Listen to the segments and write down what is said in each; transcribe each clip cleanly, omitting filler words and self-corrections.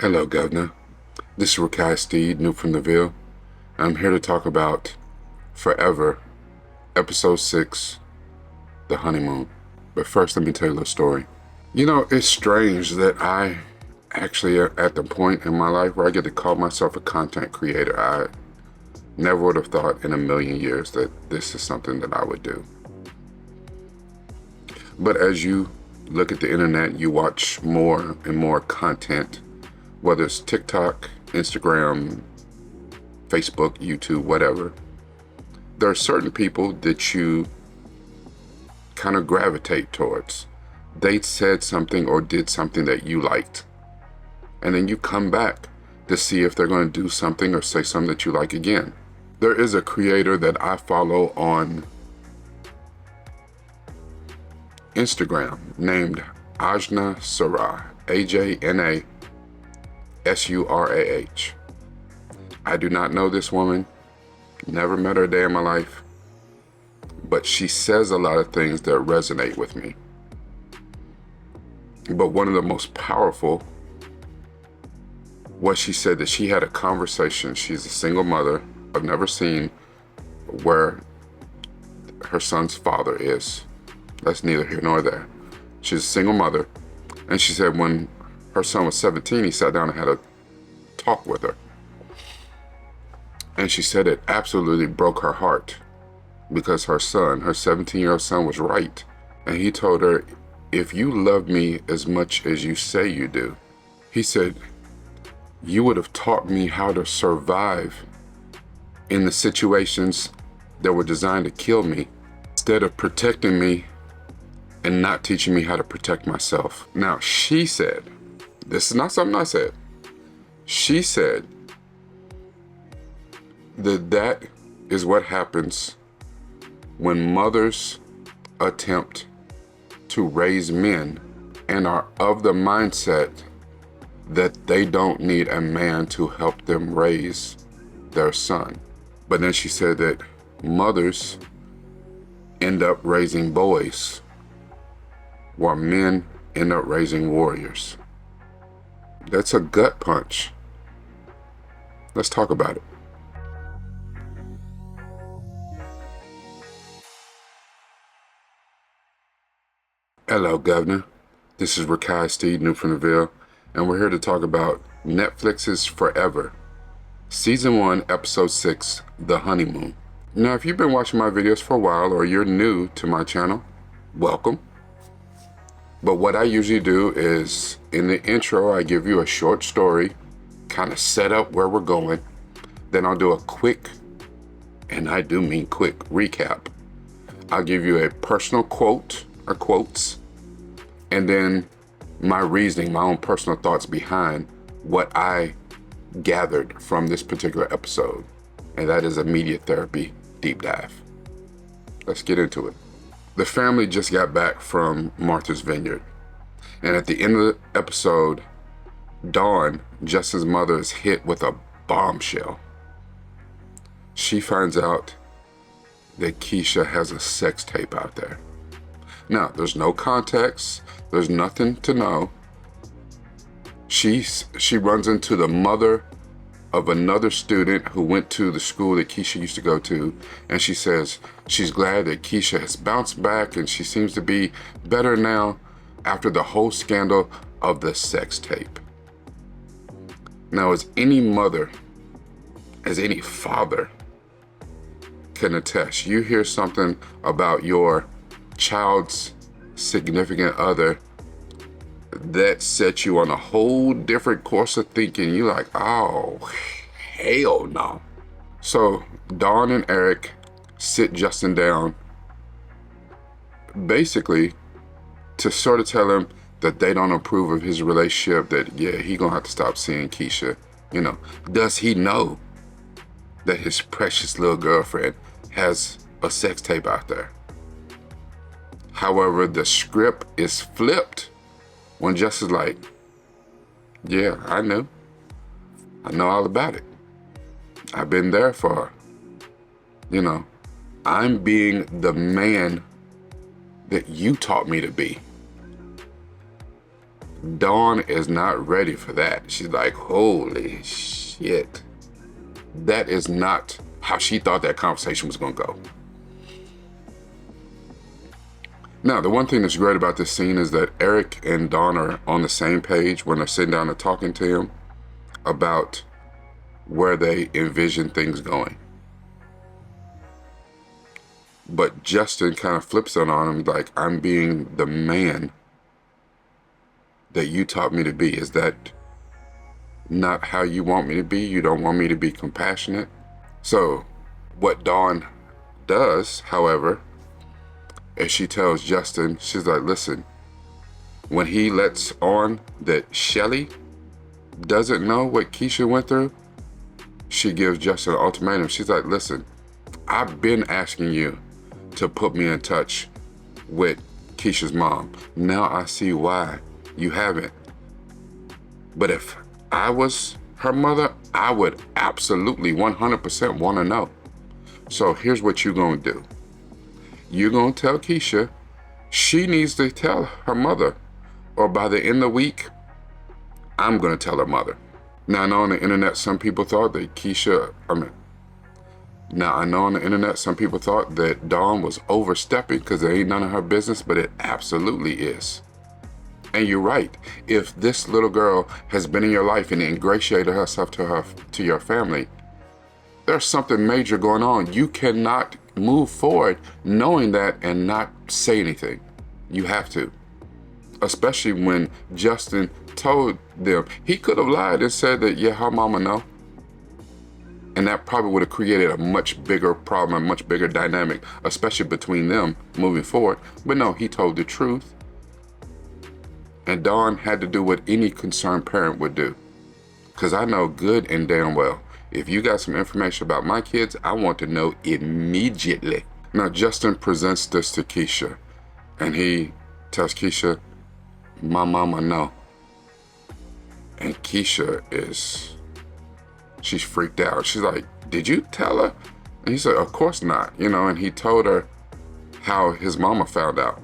Hello, Governor. This is Rakai Steed, new from the Ville. I'm here to talk about Forever, Episode 6, The Honeymoon. But first, let me tell you a little story. You know, it's strange that I actually am at the point in my life where I get to call myself a content creator. I never would have thought in a million years that this is something that I would do. But as you look at the internet, you watch more and more content, whether it's TikTok, Instagram, Facebook, YouTube, whatever. There are certain people that you kind of gravitate towards. They said something or did something that you liked. And then you come back to see if they're going to do something or say something that you like again. There is a creator that I follow on Instagram named Ajna Sarah, AJNA SURAH. I do not know this woman, never met her a day in my life, but she says a lot of things that resonate with me. But one of the most powerful was she said that she had a conversation. She's a single mother. I've never seen where her son's father is. That's neither here nor there. She's a single mother. And she said when her son was 17, he sat down and had a talk with her. And she said it absolutely broke her heart because her son, her 17-year-old son, was right. And he told her, if you love me as much as you say you do, he said, you would have taught me how to survive in the situations that were designed to kill me instead of protecting me and not teaching me how to protect myself. Now, she said, this is not something I said. She said that is what happens when mothers attempt to raise men and are of the mindset that they don't need a man to help them raise their son. But then she said that mothers end up raising boys while men end up raising warriors. That's a gut punch. Let's talk about it. Hello, Governor. This is Rakai Steed, new from the Ville, and we're here to talk about Netflix's Forever, Season 1, Episode 6, The Honeymoon. Now, if you've been watching my videos for a while or you're new to my channel, welcome. But what I usually do is, in the intro, I give you a short story, kind of set up where we're going. Then I'll do a quick, and I do mean quick, recap. I'll give you a personal quote or quotes, and then my reasoning, my own personal thoughts behind what I gathered from this particular episode. And that is a media therapy deep dive. Let's get into it. The family just got back from Martha's Vineyard. And at the end of the episode, Dawn, Justin's mother, is hit with a bombshell. She finds out that Keisha has a sex tape out there. Now, there's no context. There's nothing to know. She runs into the mother of another student who went to the school that Keisha used to go to, and she says she's glad that Keisha has bounced back and she seems to be better now after the whole scandal of the sex tape. Now, as any mother, as any father can attest, you hear something about your child's significant other that sets you on a whole different course of thinking. You're like, oh, hell no. So Dawn and Eric sit Justin down, basically to sort of tell him that they don't approve of his relationship, that, yeah, he gonna have to stop seeing Keisha. You know, does he know that his precious little girlfriend has a sex tape out there? However, the script is flipped when Justin's like, yeah, I know all about it. I've been there for her. You know, I'm being the man that you taught me to be. Dawn is not ready for that. She's like, holy shit. That is not how she thought that conversation was going to go. Now, the one thing that's great about this scene is that Eric and Dawn are on the same page when they're sitting down and talking to him about where they envision things going. But Justin kind of flips it on him like, I'm being the man that you taught me to be. Is that not how you want me to be? You don't want me to be compassionate? So what Dawn does, however, is she tells Justin, she's like, listen, when he lets on that Shelly doesn't know what Keisha went through, she gives Justin an ultimatum. She's like, listen, I've been asking you to put me in touch with Keisha's mom. Now I see why you haven't. But if I was her mother, I would absolutely 100% want to know. So here's what you're going to do. You're going to tell Keisha she needs to tell her mother, or by the end of the week, I'm going to tell her mother. Now, I know on the internet, some people thought that some people thought that Dawn was overstepping because it ain't none of her business, but it absolutely is. And you're right. If this little girl has been in your life and ingratiated herself to your family, there's something major going on. You cannot move forward knowing that and not say anything. You have to. Especially when Justin told them. He could have lied and said that, yeah, her mama know. And that probably would have created a much bigger problem, a much bigger dynamic, especially between them moving forward. But no, he told the truth. And Dawn had to do what any concerned parent would do. Because I know good and damn well, if you got some information about my kids, I want to know immediately. Now, Justin presents this to Keisha, and he tells Keisha, my mama know. And Keisha she's freaked out. She's like, did you tell her? And he said, of course not. And he told her how his mama found out.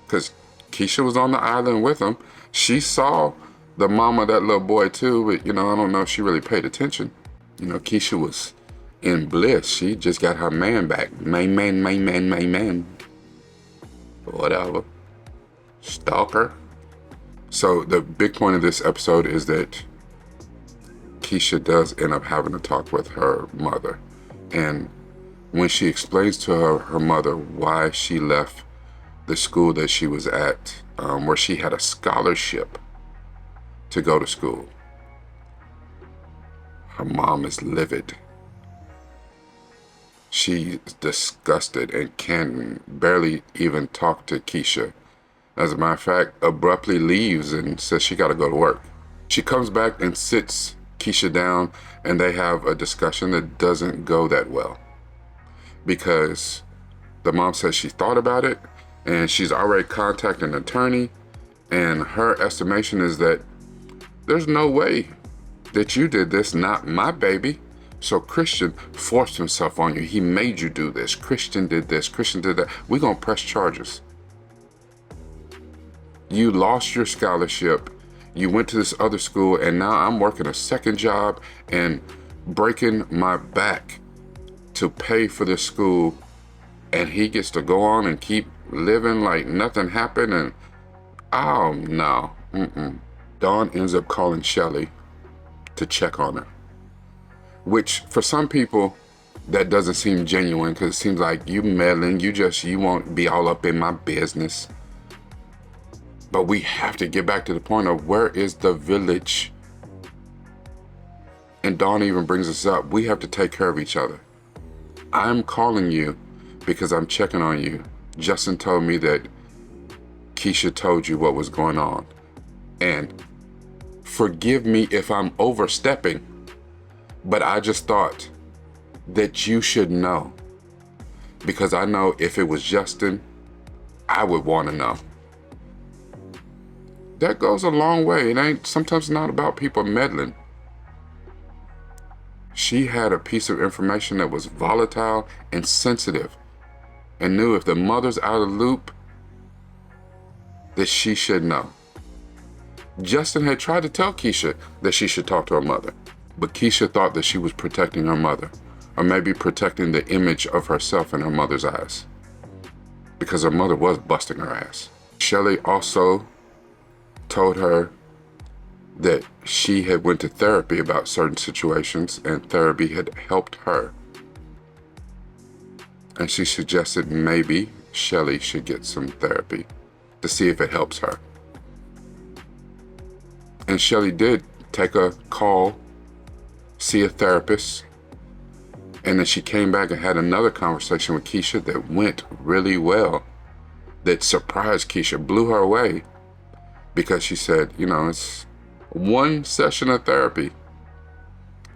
Because Keisha was on the island with him. She saw the mama of that little boy too, but I don't know if she really paid attention. Keisha was in bliss. She just got her man back. My man. Whatever. Stalker. So the big point of this episode is that Keisha does end up having to talk with her mother. And when she explains to her mother why she left the school that she was at, where she had a scholarship to go to school, her mom is livid. She's disgusted and can barely even talk to Keisha. As a matter of fact, abruptly leaves and says she got to go to work. She comes back and sits Keisha down, and they have a discussion that doesn't go that well. Because the mom says she thought about it, and she's already contacted an attorney, and her estimation is that there's no way that you did this, not my baby. So Christian forced himself on you. He made you do this. Christian did this. Christian did that. We're going to press charges. You lost your scholarship. You went to this other school, and now I'm working a second job and breaking my back to pay for this school, and he gets to go on and keep living like nothing happened. And oh no. Dawn ends up calling Shelly to check on her, which for some people that doesn't seem genuine, because it seems like you meddling, you won't be all up in my business. But we have to get back to the point of, where is the village? And Dawn even brings us up. We have to take care of each other. I'm calling you because I'm checking on you. Justin told me that Keisha told you what was going on. And forgive me if I'm overstepping, but I just thought that you should know. Because I know if it was Justin, I would want to know. That goes a long way. It ain't sometimes not about people meddling. She had a piece of information that was volatile and sensitive, and knew if the mother's out of the loop, that she should know. Justin had tried to tell Keisha that she should talk to her mother, but Keisha thought that she was protecting her mother, or maybe protecting the image of herself in her mother's eyes, because her mother was busting her ass. Shelly also told her that she had went to therapy about certain situations and therapy had helped her. And she suggested maybe Shelly should get some therapy to see if it helps her. And Shelly did take a call, see a therapist, and then she came back and had another conversation with Keisha that went really well, that surprised Keisha, blew her away, because she said, you know, it's one session of therapy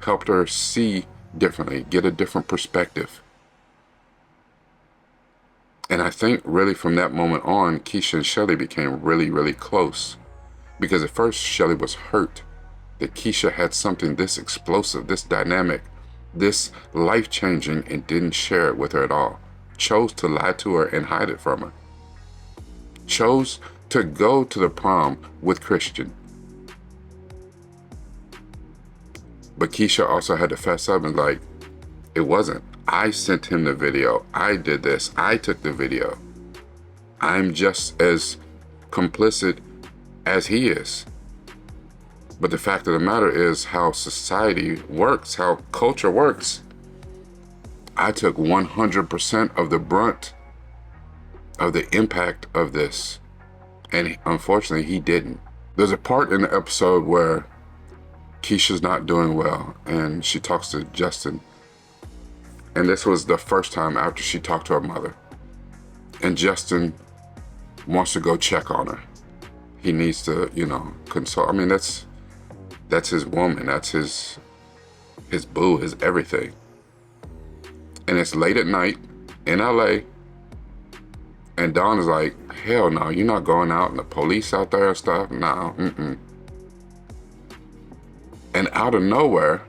helped her see differently, get a different perspective. And I think really from that moment on, Keisha and Shelly became really, really close. Because at first, Shelly was hurt that Keisha had something this explosive, this dynamic, this life-changing, and didn't share it with her at all. Chose to lie to her and hide it from her. Chose to go to the prom with Christian. But Keisha also had to fess up and like, it wasn't. I sent him the video. I did this. I took the video. I'm just as complicit as he is. But the fact of the matter is how society works, how culture works. I took 100% of the brunt of the impact of this. And unfortunately, he didn't. There's a part in the episode where Keisha's not doing well and she talks to Justin. And this was the first time after she talked to her mother. And Justin wants to go check on her. He needs to, you know, console. I mean, that's his woman. That's his boo, his everything. And it's late at night in LA. And Dawn is like, hell no, you're not going out and the police out there and stuff. No, And out of nowhere,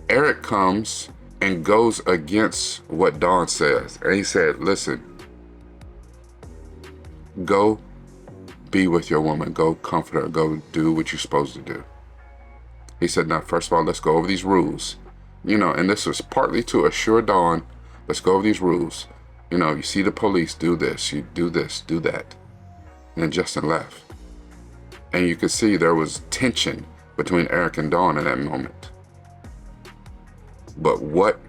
Eric comes and goes against what Dawn says. And he said, listen, go be with your woman. Go comfort her. Go do what you're supposed to do. He said, now, first of all, let's go over these rules. You know, and this was partly to assure Dawn, let's go over these rules. You know, you see the police, do this, you do this, do that. And then Justin left. And you could see there was tension between Eric and Dawn in that moment. But what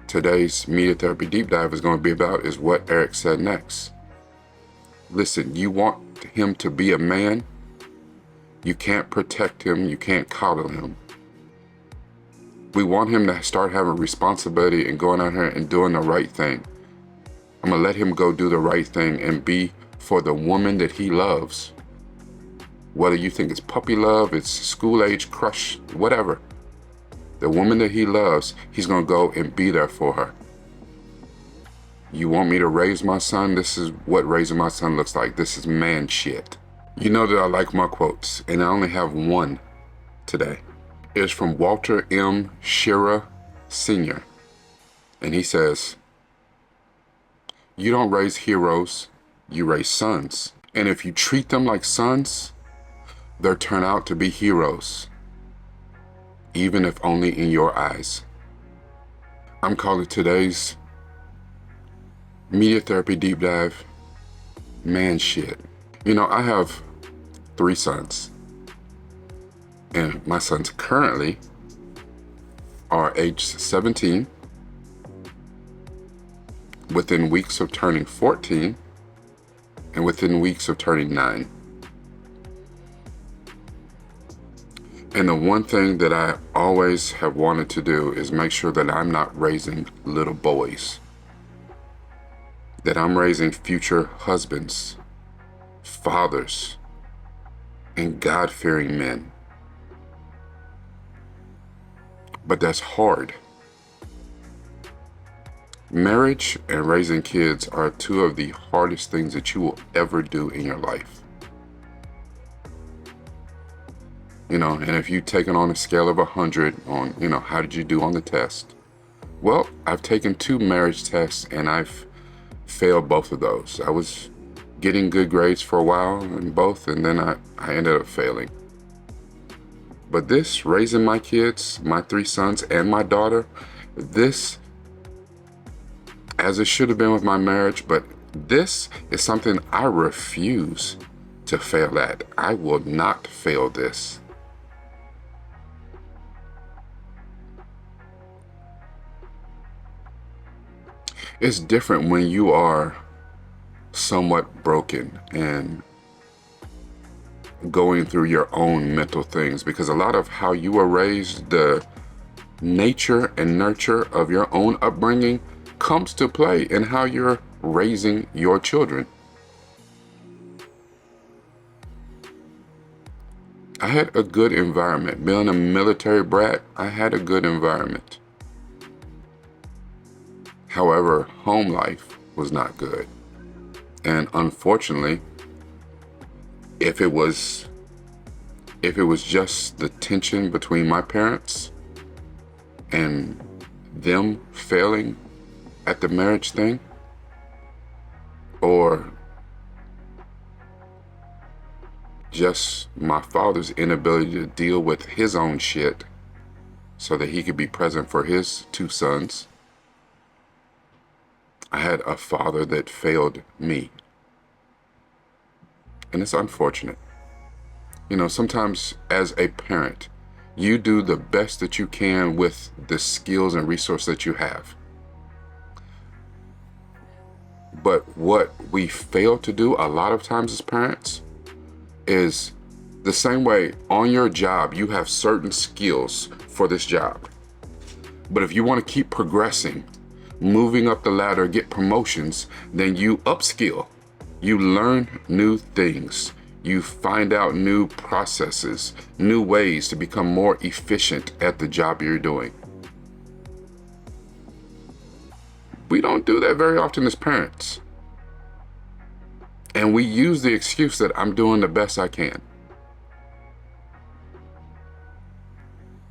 today's Media Therapy Deep Dive is going to be about is what Eric said next. Listen, you want him to be a man, you can't protect him, you can't coddle him. We want him to start having responsibility and going out here and doing the right thing. I'm going to let him go do the right thing and be for the woman that he loves. Whether you think it's puppy love, it's school age crush, whatever. The woman that he loves, he's going to go and be there for her. You want me to raise my son? This is what raising my son looks like. This is man shit. You know that I like my quotes, and I only have one today. It's from Walter M. Shearer Sr. And he says, you don't raise heroes, you raise sons. And if you treat them like sons, they'll turn out to be heroes, even if only in your eyes. I'm calling today's Media Therapy Deep Dive man shit. You know, I have 3 sons. And my sons currently are aged 17, within weeks of turning 14, and within weeks of turning 9. And the one thing that I always have wanted to do is make sure that I'm not raising little boys. That I'm raising future husbands, fathers, and God-fearing men. But that's hard. Marriage and raising kids are 2 of the hardest things that you will ever do in your life. You know, and if you've taken on a scale of 100 on, you know, how did you do on the test? Well, I've taken 2 marriage tests and I've failed both of those. I was getting good grades for a while in both, and then I ended up failing. But this, raising my kids, my 3 sons and my daughter, this, as it should have been with my marriage, but this is something I refuse to fail at. I will not fail this. It's different when you are somewhat broken and going through your own mental things, because a lot of how you were raised, the nature and nurture of your own upbringing comes to play in how you're raising your children. I had a good environment. Being a military brat, I had a good environment. However, home life was not good. And unfortunately, if it was just the tension between my parents and them failing at the marriage thing, or just my father's inability to deal with his own shit so that he could be present for his 2 sons, I had a father that failed me. And it's unfortunate. You know, sometimes as a parent, you do the best that you can with the skills and resources that you have. But what we fail to do a lot of times as parents is the same way on your job, you have certain skills for this job. But if you want to keep progressing, moving up the ladder, get promotions, then you upskill. You learn new things. You find out new processes, new ways to become more efficient at the job you're doing. We don't do that very often as parents. And we use the excuse that I'm doing the best I can.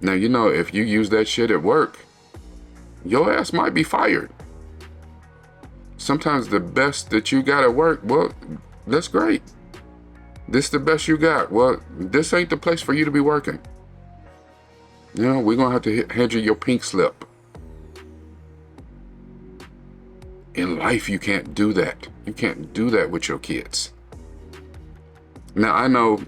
Now, you know, if you use that shit at work, your ass might be fired. Sometimes the best that you got at work, well, that's great. This the best you got. Well, this ain't the place for you to be working. You know, we're going to have to hand you your pink slip. In life, you can't do that. You can't do that with your kids. Now, I know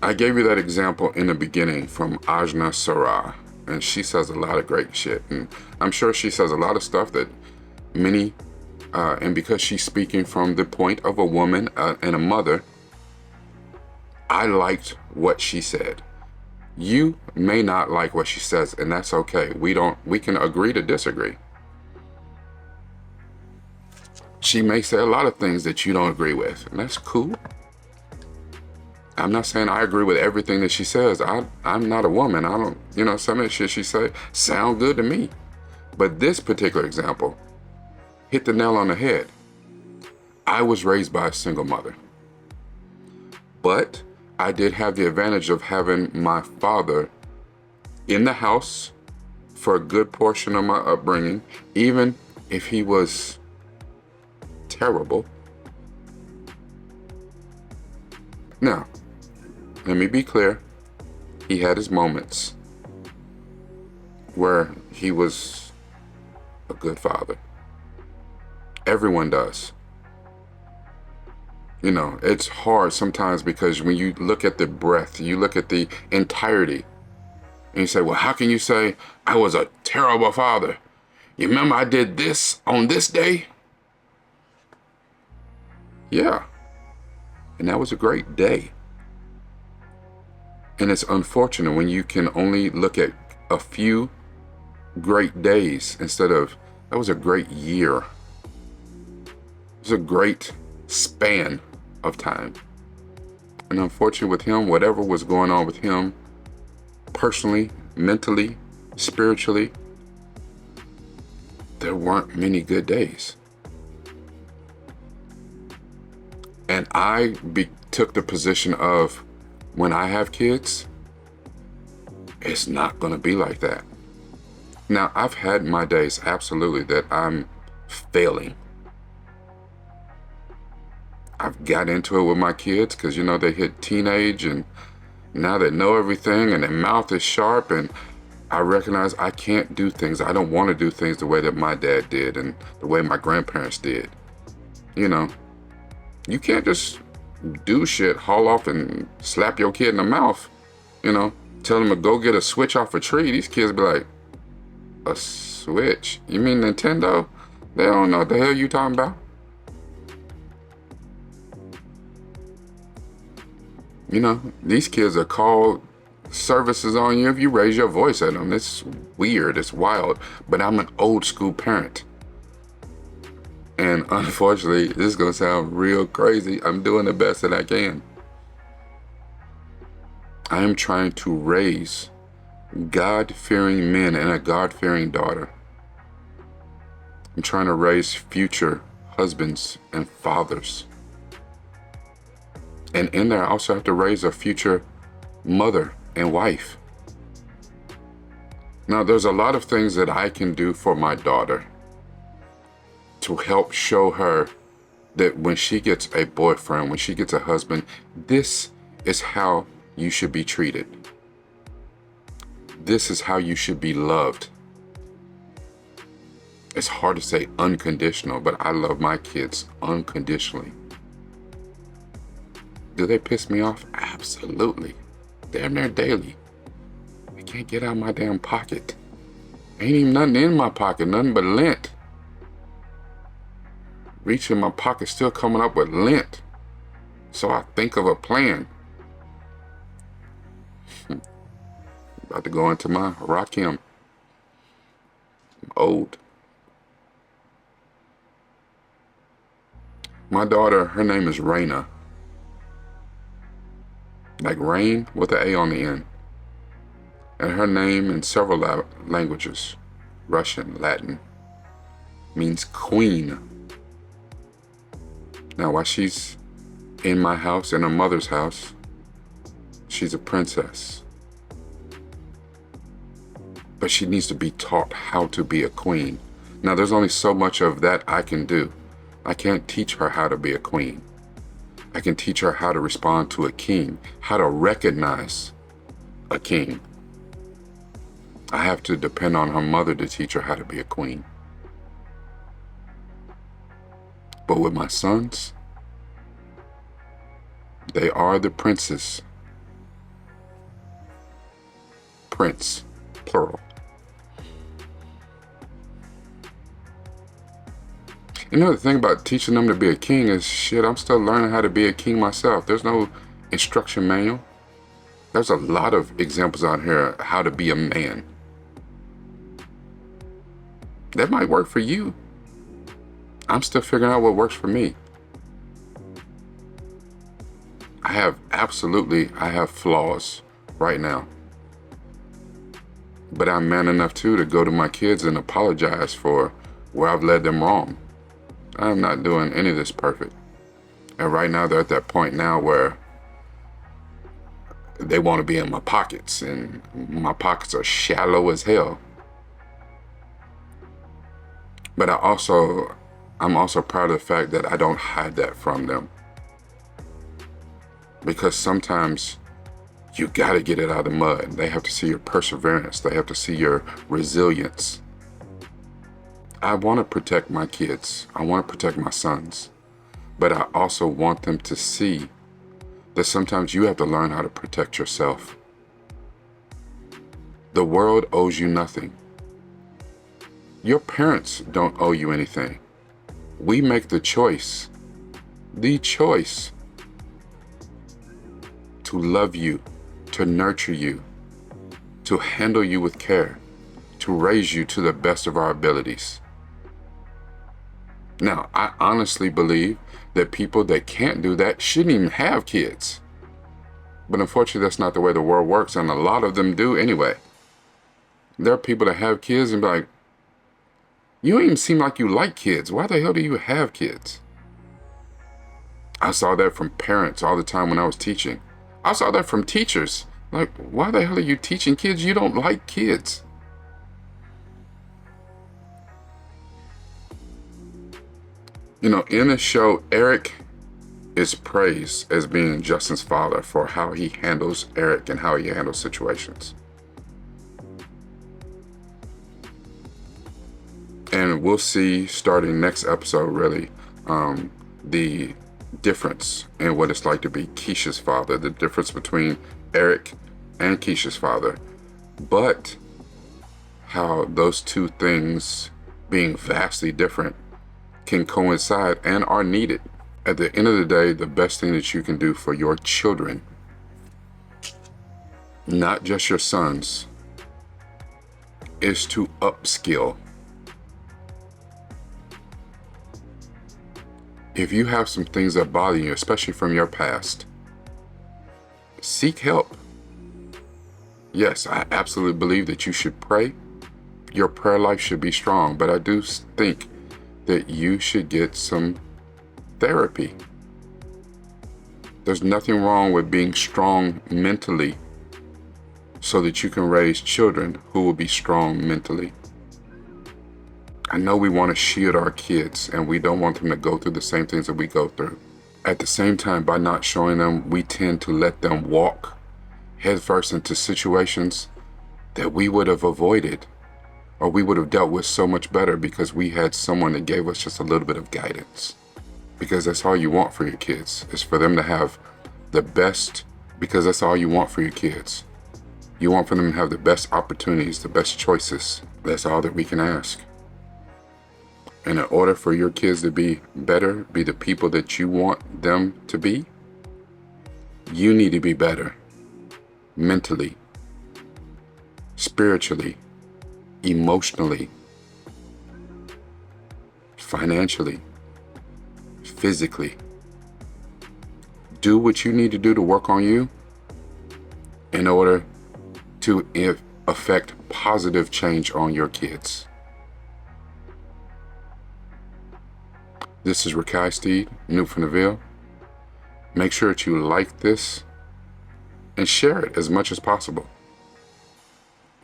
I gave you that example in the beginning from Ajna Sarah, and she says a lot of great shit. And I'm sure she says a lot of stuff that many, and because she's speaking from the point of a woman and a mother, I liked what she said. You may not like what she says, and that's okay. We can agree to disagree. She may say a lot of things that you don't agree with, and that's cool. I'm not saying I agree with everything that she says. I'm not a woman. I don't, you know, some of the shit she say sound good to me. But this particular example hit the nail on the head. I was raised by a single mother. But I did have the advantage of having my father in the house for a good portion of my upbringing, even if he was terrible. Now, let me be clear. He had his moments where he was a good father. Everyone does. You know, it's hard sometimes because when you look at the breadth, you look at the entirety, and you say, well, how can you say I was a terrible father? You remember I did this on this day? Yeah. And that was a great day. And it's unfortunate when you can only look at a few great days instead of, that was a great year. It was a great span of time. And unfortunately with him, whatever was going on with him, personally, mentally, spiritually, there weren't many good days. And I took the position of, when I have kids, it's not going to be like that. Now, I've had my days, absolutely, that I'm failing. I've got into it with my kids because, they hit teenage and now they know everything and their mouth is sharp, and I recognize I can't do things. I don't want to do things the way that my dad did and the way my grandparents did. You can't just do shit, haul off and slap your kid in the mouth, tell them to go get a switch off a tree. These kids be like, a switch? You mean Nintendo? They don't know what the hell you talking about. These kids are called services on you if you raise your voice at them. It's weird, it's wild, but I'm an old school parent. And unfortunately, this is gonna sound real crazy. I'm doing the best that I can. I am trying to raise God-fearing men and a God-fearing daughter. I'm trying to raise future husbands and fathers. And in there, I also have to raise a future mother and wife. Now, there's a lot of things that I can do for my daughter to help show her that when she gets a boyfriend, when she gets a husband, this is how you should be treated. This is how you should be loved. It's hard to say unconditional, but I love my kids unconditionally. Do they piss me off? Absolutely. Damn near daily. I can't get out of my damn pocket. Ain't even nothing in my pocket, nothing but lint. Reach in my pocket, still coming up with lint. So I think of a plan. About to go into my Rakim. I'm old. My daughter, her name is Raina. Like rain with an A on the end. And her name in several languages, Russian, Latin, means queen. Now, while she's in my house, in her mother's house, she's a princess. But she needs to be taught how to be a queen. Now, there's only so much of that I can do. I can't teach her how to be a queen. I can teach her how to respond to a king, how to recognize a king. I have to depend on her mother to teach her how to be a queen. But with my sons, they are the princes. Prince, plural. The thing about teaching them to be a king is, shit, I'm still learning how to be a king myself. There's no instruction manual. There's a lot of examples out here how to be a man. That might work for you. I'm still figuring out what works for me. I have flaws right now. But I'm man enough to go to my kids and apologize for where I've led them wrong. I'm not doing any of this perfect. And right now they're at that point now where they want to be in my pockets, and my pockets are shallow as hell. But I'm also proud of the fact that I don't hide that from them. Because sometimes you gotta get it out of the mud. They have to see your perseverance. They have to see your resilience. I want to protect my kids. I want to protect my sons. But I also want them to see that sometimes you have to learn how to protect yourself. The world owes you nothing. Your parents don't owe you anything. We make the choice to love you, to nurture you, to handle you with care, to raise you to the best of our abilities. Now, I honestly believe that people that can't do that shouldn't even have kids. But unfortunately, that's not the way the world works, and a lot of them do anyway. There are people that have kids and be like, you don't even seem like you like kids. Why the hell do you have kids? I saw that from parents all the time when I was teaching. I saw that from teachers. Like, why the hell are you teaching kids? You don't like kids. In the show, Eric is praised as being Justin's father for how he handles Eric and how he handles situations. And we'll see starting next episode, really, the difference in what it's like to be Keisha's father, the difference between Eric and Keisha's father, but how those two things, being vastly different, can coincide and are needed. At the end of the day, the best thing that you can do for your children, not just your sons, is to upskill. If you have some things that bother you, especially from your past, seek help. Yes, I absolutely believe that you should pray. Your prayer life should be strong, but I do think that you should get some therapy. There's nothing wrong with being strong mentally so that you can raise children who will be strong mentally. I know we want to shield our kids and we don't want them to go through the same things that we go through. At the same time, by not showing them, we tend to let them walk headfirst into situations that we would have avoided or we would have dealt with so much better because we had someone that gave us just a little bit of guidance. Because that's all you want for your kids, is for them to have the best, because that's all you want for your kids. You want for them to have the best opportunities, the best choices. That's all that we can ask. And in order for your kids to be better, be the people that you want them to be, you need to be better mentally, spiritually, emotionally, financially, physically. Do what you need to do to work on you in order to affect positive change on your kids. This is Rakai Steed, new from the Ville. Make sure that you like this and share it as much as possible.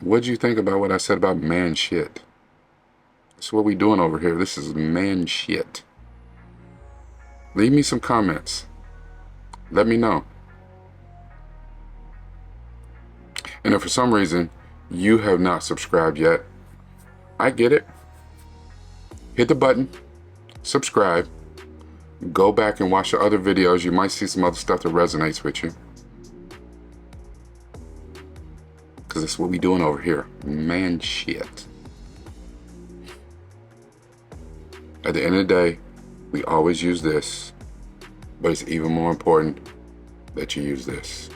What do you think about what I said about man shit? That's what we doing over here. This is man shit. Leave me some comments. Let me know. And if for some reason you have not subscribed yet, I get it. Hit the button. Subscribe, go back and watch the other videos. You might see some other stuff that resonates with you. Because that's what we doing over here. Man shit. At the end of the day, we always use this, but it's even more important that you use this.